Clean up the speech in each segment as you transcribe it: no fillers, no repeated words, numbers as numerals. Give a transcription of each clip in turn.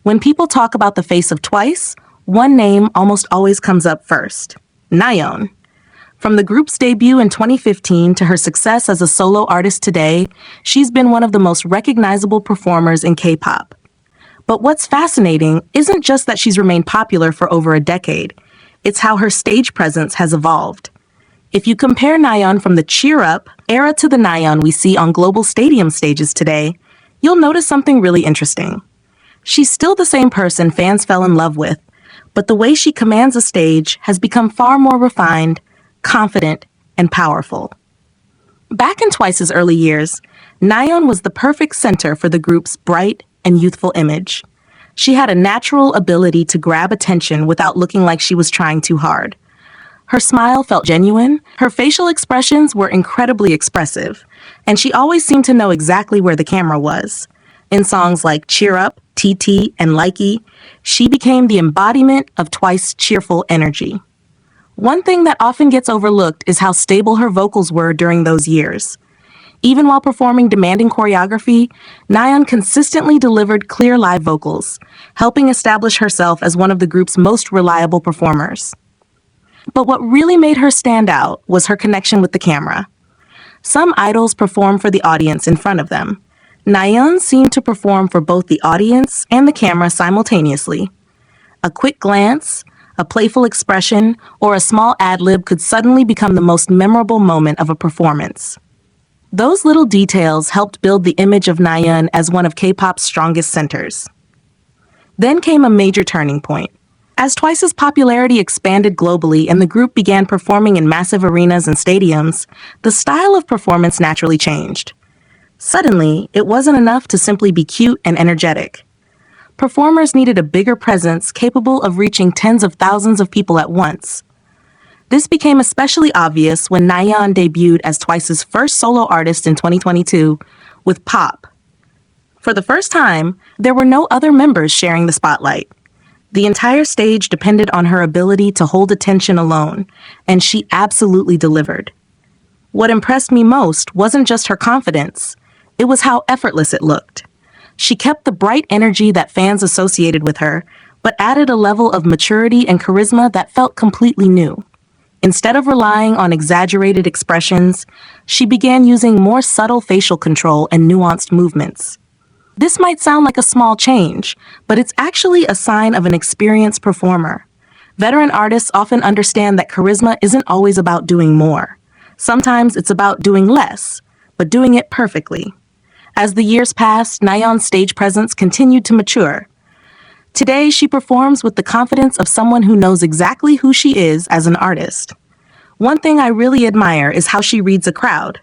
When people talk about the face of Twice, one name almost always comes up first: Nayeon. From the group's debut in 2015 to her success as a solo artist today, she's been one of the most recognizable performers in K-pop. But what's fascinating isn't just that she's remained popular for over a decade, it's how her stage presence has evolved. If you compare Nayeon from the cheer up era to the Nayeon we see on global stadium stages today, you'll notice something really interesting. She's still the same person fans fell in love with, but the way she commands a stage has become far more refined, confident, and powerful. Back in Twice's early years, Nayeon was the perfect center for the group's bright and youthful image. She had a natural ability to grab attention without looking like she was trying too hard. Her smile felt genuine, her facial expressions were incredibly expressive, and she always seemed to know exactly where the camera was. In songs like Cheer Up, TT, and Likey, she became the embodiment of Twice's cheerful energy. One thing that often gets overlooked is how stable her vocals were during those years. Even while performing demanding choreography, Nayeon consistently delivered clear live vocals, helping establish herself as one of the group's most reliable performers. But what really made her stand out was her connection with the camera. Some idols perform for the audience in front of them. Nayeon seemed to perform for both the audience and the camera simultaneously. A quick glance, a playful expression, or a small ad-lib could suddenly become the most memorable moment of a performance. Those little details helped build the image of Nayeon as one of K-pop's strongest centers. Then came a major turning point. As Twice's popularity expanded globally and the group began performing in massive arenas and stadiums, the style of performance naturally changed. Suddenly, it wasn't enough to simply be cute and energetic. Performers needed a bigger presence capable of reaching tens of thousands of people at once. This became especially obvious when Nayeon debuted as Twice's first solo artist in 2022 with Pop. For the first time, there were no other members sharing the spotlight. The entire stage depended on her ability to hold attention alone, and she absolutely delivered. What impressed me most wasn't just her confidence, it was how effortless it looked. She kept the bright energy that fans associated with her, but added a level of maturity and charisma that felt completely new. Instead of relying on exaggerated expressions, she began using more subtle facial control and nuanced movements. This might sound like a small change, but it's actually a sign of an experienced performer. Veteran artists often understand that charisma isn't always about doing more. Sometimes it's about doing less, but doing it perfectly. As the years passed, Nayeon's stage presence continued to mature. Today, she performs with the confidence of someone who knows exactly who she is as an artist. One thing I really admire is how she reads a crowd.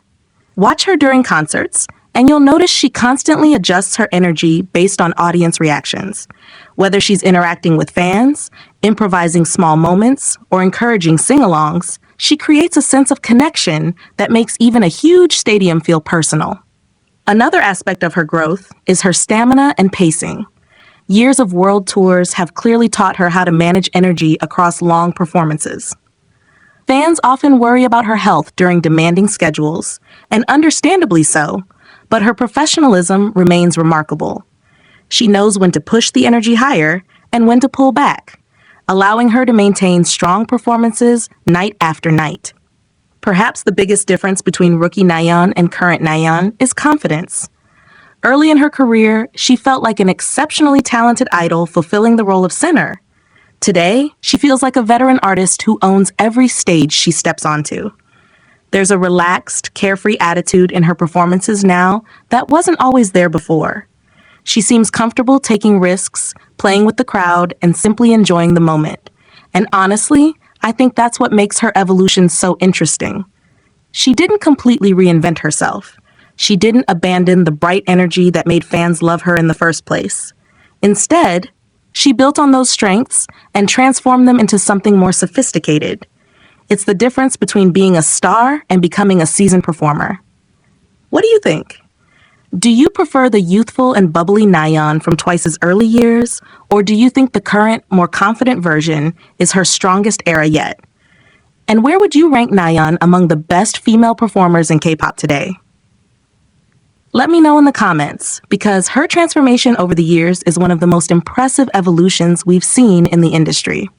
Watch her during concerts, and you'll notice she constantly adjusts her energy based on audience reactions. Whether she's interacting with fans, improvising small moments, or encouraging sing-alongs, she creates a sense of connection that makes even a huge stadium feel personal. Another aspect of her growth is her stamina and pacing. Years of world tours have clearly taught her how to manage energy across long performances. Fans often worry about her health during demanding schedules, and understandably so, but her professionalism remains remarkable. She knows when to push the energy higher and when to pull back, allowing her to maintain strong performances night after night. Perhaps the biggest difference between rookie Nayeon and current Nayeon is confidence. Early in her career, she felt like an exceptionally talented idol fulfilling the role of center. Today, she feels like a veteran artist who owns every stage she steps onto. There's a relaxed, carefree attitude in her performances now that wasn't always there before. She seems comfortable taking risks, playing with the crowd, and simply enjoying the moment. And honestly, I think that's what makes her evolution so interesting. She didn't completely reinvent herself. She didn't abandon the bright energy that made fans love her in the first place. Instead, she built on those strengths and transformed them into something more sophisticated. It's the difference between being a star and becoming a seasoned performer. What do you think? Do you prefer the youthful and bubbly Nayeon from Twice's early years, or do you think the current, more confident version is her strongest era yet? And where would you rank Nayeon among the best female performers in K-pop today? Let me know in the comments, because her transformation over the years is one of the most impressive evolutions we've seen in the industry.